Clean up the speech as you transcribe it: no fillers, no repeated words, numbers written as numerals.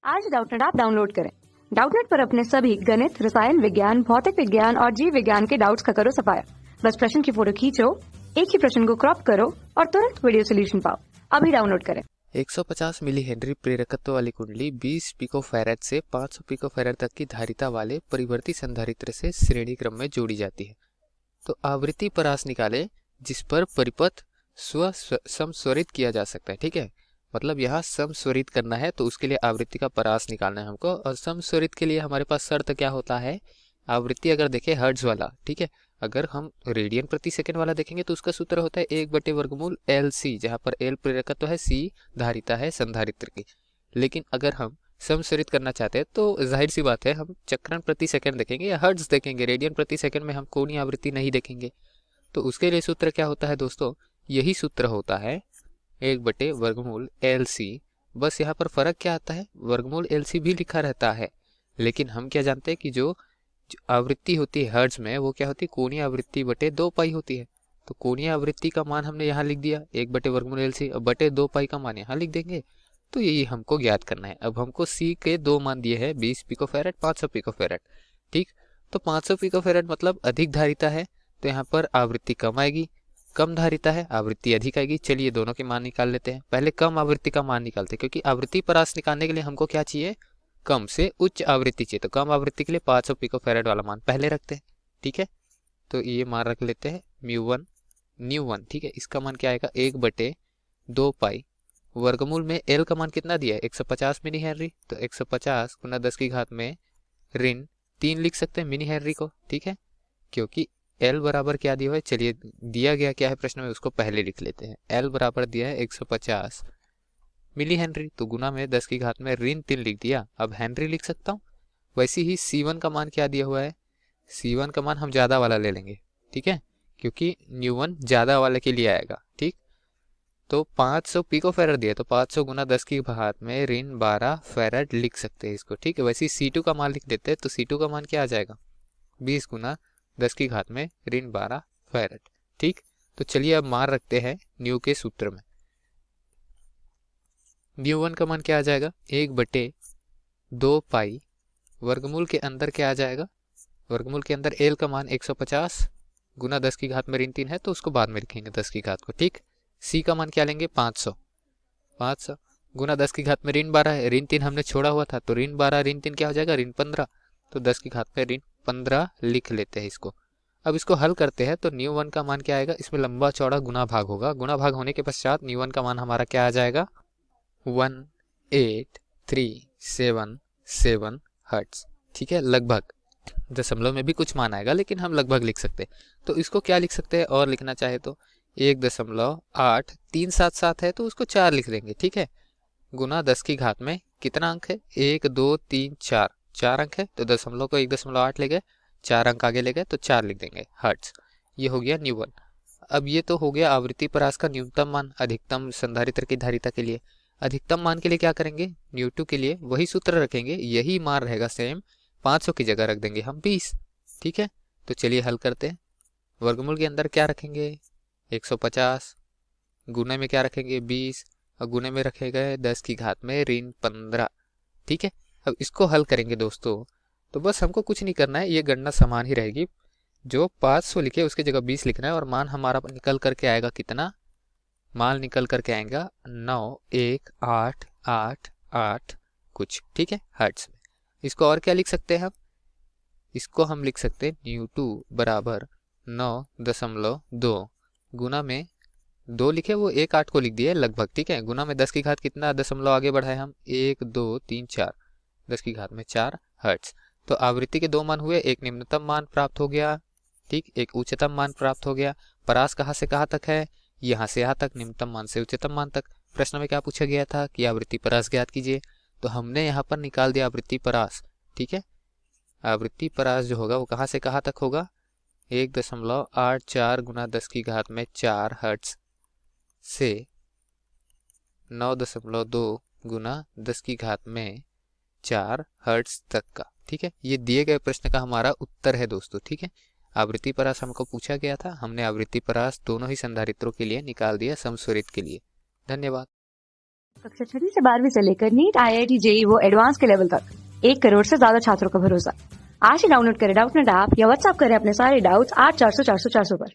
आज Doubtnut app download करें। Doubtnut पर अपने सभी गणित, रसायन विज्ञान, भौतिक विज्ञान और जीव विज्ञान के डाउट्स का करो सफाया। बस प्रश्न की फोटो खींचो, एक ही प्रश्न को क्रॉप करो और तुरंत वीडियो सोल्यूशन पाओ। अभी डाउनलोड करें। 150 मिली हेनरी प्रेरकत्व वाली कुंडली 20 पिकोफैराड से 500 पिकोफैराड तक की धारिता वाले परिवर्ती संधारित्र से श्रेणी क्रम में जोड़ी जाती है। तो आवृत्ति परास निकाले जिस पर परिपथ समस्वरित किया जा सकता है। ठीक है, मतलब यहाँ समस्वरित करना है तो उसके लिए आवृत्ति का परास निकालना है हमको। और समस्वरित के लिए हमारे पास शर्त क्या होता है, आवृत्ति अगर देखें हर्ट्ज वाला, ठीक है, अगर हम रेडियन प्रति सेकंड वाला देखेंगे तो उसका सूत्र होता है 1/वर्गमूल LC, जहाँ पर L प्रेरकत्व है, C धारिता है संधारित्र की। लेकिन अगर हम समस्वरित करना चाहते हैं तो जाहिर सी बात है हम चक्रण प्रति सेकंड देखेंगे या हर्ट्ज देखेंगे, रेडियन प्रति सेकंड में हम कोणीय आवृत्ति नहीं देखेंगे। तो उसके लिए सूत्र क्या होता है दोस्तों, यही सूत्र होता है 1/वर्गमूल LC। बस यहाँ पर फर्क क्या आता है, वर्गमूल LC भी लिखा रहता है, लेकिन हम क्या जानते हैं कि जो आवृत्ति होती है हर्ट्ज में वो क्या होती है, कोणीय आवृत्ति बटे 2 पाई होती है। तो कोणीय आवृत्ति का मान हमने यहाँ लिख दिया 1/वर्गमूल LC, और बटे 2 पाई का मान यहाँ लिख देंगे। तो यही हमको ज्ञात करना है। अब हमको C के 2 मान दिए हैं, 20 पिकोफैराड, 500 पिकोफैराड। ठीक, तो 500 पिकोफैराड मतलब अधिक धारिता है, तो यहाँ पर आवृत्ति कम आएगी। कम धारिता है, आवृत्ति अधिक आएगी। चलिए दोनों के मान निकाल लेते हैं। पहले कम आवृत्ति का मान निकालते हैं, क्योंकि आवृत्ति परास निकालने के लिए हमको क्या चाहिए, कम से उच्च आवृत्ति चाहिए। तो कम आवृत्ति के लिए 500 पिकोफैराड वाला मान पहले रखते हैं। ठीक है, तो ये मान रख लेते हैं न्यू1। ठीक है, इसका मान क्या आएगा 1/2 पाई। वर्गमूल में L का मान कितना दिया है 150 मिली हेनरी, तो 150 गुना 10 की घात में ऋण 3 लिख सकते हैं मिनी हेनरी को। ठीक है, क्योंकि L बराबर क्या दिया हुआ है, चलिए दिया गया क्या है प्रश्न में उसको पहले लिख लेते हैं। L बराबर दिया है 150 मिली हेनरी, तो गुना में 10 की घात में ऋण 3 लिख दिया। अब हेनरी लिख सकता हूँ। वैसे ही C1 का मान क्या दिया हुआ है, C1 का मान हम ज़्यादा वाला ले लेंगे। ठीक है, क्योंकि न्यू1 ज़्यादा वाले के लिए आएगा। ठीक, तो 500 पिकोफैराड दिया, तो 500 गुना 10 की घात में ऋण 12 फैराड लिख सकते हैं इसको। ठीक है, वैसे ही C2 का मान लिख देते हैं, तो C2 का मान क्या आ जाएगा 20 गुना 10 की घात में ऋण 12 फैराड। ठीक, तो चलिए अब मान रखते हैं न्यू के सूत्र में। न्यू1 का मान क्या आ जाएगा 1/2 पाई, वर्गमूल के अंदर क्या आ जाएगा, वर्गमूल के अंदर L का मान 150 गुना 10 की घात में ऋण 3 है, तो उसको बाद में लिखेंगे 10 की घात को। ठीक, C का मान क्या लेंगे 500 गुना 10 की घात में ऋण 12 है, ऋण 3 हमने छोड़ा हुआ था, तो ऋण 12 ऋण 3 क्या हो जाएगा ऋण 15, तो 10 की घात में ऋण 15 लिख लेते हैं इसको। अब इसको हल करते हैं तो न्यू1 का मान क्या आएगा, इसमें लंबा चौड़ा गुना भाग होगा। गुना भाग होने के पश्चात न्यू1 का मान हमारा क्या आ जाएगा 1837 हर्ट्ज। ठीक है, लगभग, दशमलव में भी कुछ मान आएगा लेकिन हम लगभग लिख सकते हैं। तो इसको क्या लिख सकते हैं, और लिखना चाहे तो 1.8377 है तो उसको 4 लिख देंगे। ठीक है, गुना 10 की घात में कितना अंक है 1 2 3 4, 4 अंक है, तो दशमलव को 1.8 ले गए, 4 अंक आगे ले गए, तो 4 लिख देंगे हर्ट्ज। ये हो गया न्यू1। अब ये तो हो गया आवृत्ति परास का न्यूनतम मान अधिकतम संधारित्र की धारिता के लिए। अधिकतम मान के लिए क्या करेंगे, न्यू2 के लिए वही सूत्र रखेंगे, यही मान रहेगा सेम, 500 की जगह रख देंगे हम 20। ठीक है, तो चलिए हल करते हैं। वर्गमूल के अंदर क्या रखेंगे 150, गुने में क्या रखेंगे 20, और गुने में रखे गए 10 की घात में ऋण 15। ठीक है, अब इसको हल करेंगे दोस्तों, तो बस हमको कुछ नहीं करना है, ये गणना समान ही रहेगी। जो 500 लिखे उसकी जगह 20 लिखना है, और मान हमारा निकल करके आएगा कितना, मान निकल करके आएगा 91888 कुछ। ठीक है, हर्ट्ज में। इसको और क्या लिख सकते हैं हम, इसको हम लिख सकते हैं न्यू2 बराबर 9.2 गुना में 2 लिखे, वो 1 8 को लिख दिए लगभग। ठीक है, गुना में 10 की घात कितना दशमलव आगे बढ़ाए हम 1 2 3 4, 10 की घात में 4 हर्ट्ज। तो आवृत्ति के 2 मान हुए, एक निम्नतम मान प्राप्त हो गया, ठीक, एक उच्चतम मान प्राप्त हो गया। परास कहाँ से कहाँ तक है, यहाँ से यहाँ तक, निम्नतम मान से उच्चतम मान तक। प्रश्न में क्या पूछा गया था कि आवृत्ति परास ज्ञात कीजिए, तो हमने यहाँ पर निकाल दिया आवृत्ति परास। ठीक है, आवृत्ति परास जो होगा वो कहाँ से कहाँ तक होगा 1.84 गुना 10 की घात में 4 हर्ट्ज से 9.2 गुना 10 की घात में 4 हर्ट्ज तक का। ठीक है, ये दिए गए प्रश्न का हमारा उत्तर है दोस्तों। ठीक है, आवृत्ति परास हमको पूछा गया था, हमने आवृत्ति परास दोनों ही संधारित्रों के लिए निकाल दिया समस्वरित के लिए। धन्यवाद। कक्षा 6 से 12वीं से लेकर नीट, IIT, JEE वो एडवांस के लेवल तक 1 करोड़ से ज्यादा छात्रों का भरोसा। आज ही डाउनलोड करें डाउटनेट ऐप या व्हाट्सएप करें अपने सारे डाउट्स 8400 400 400 पर।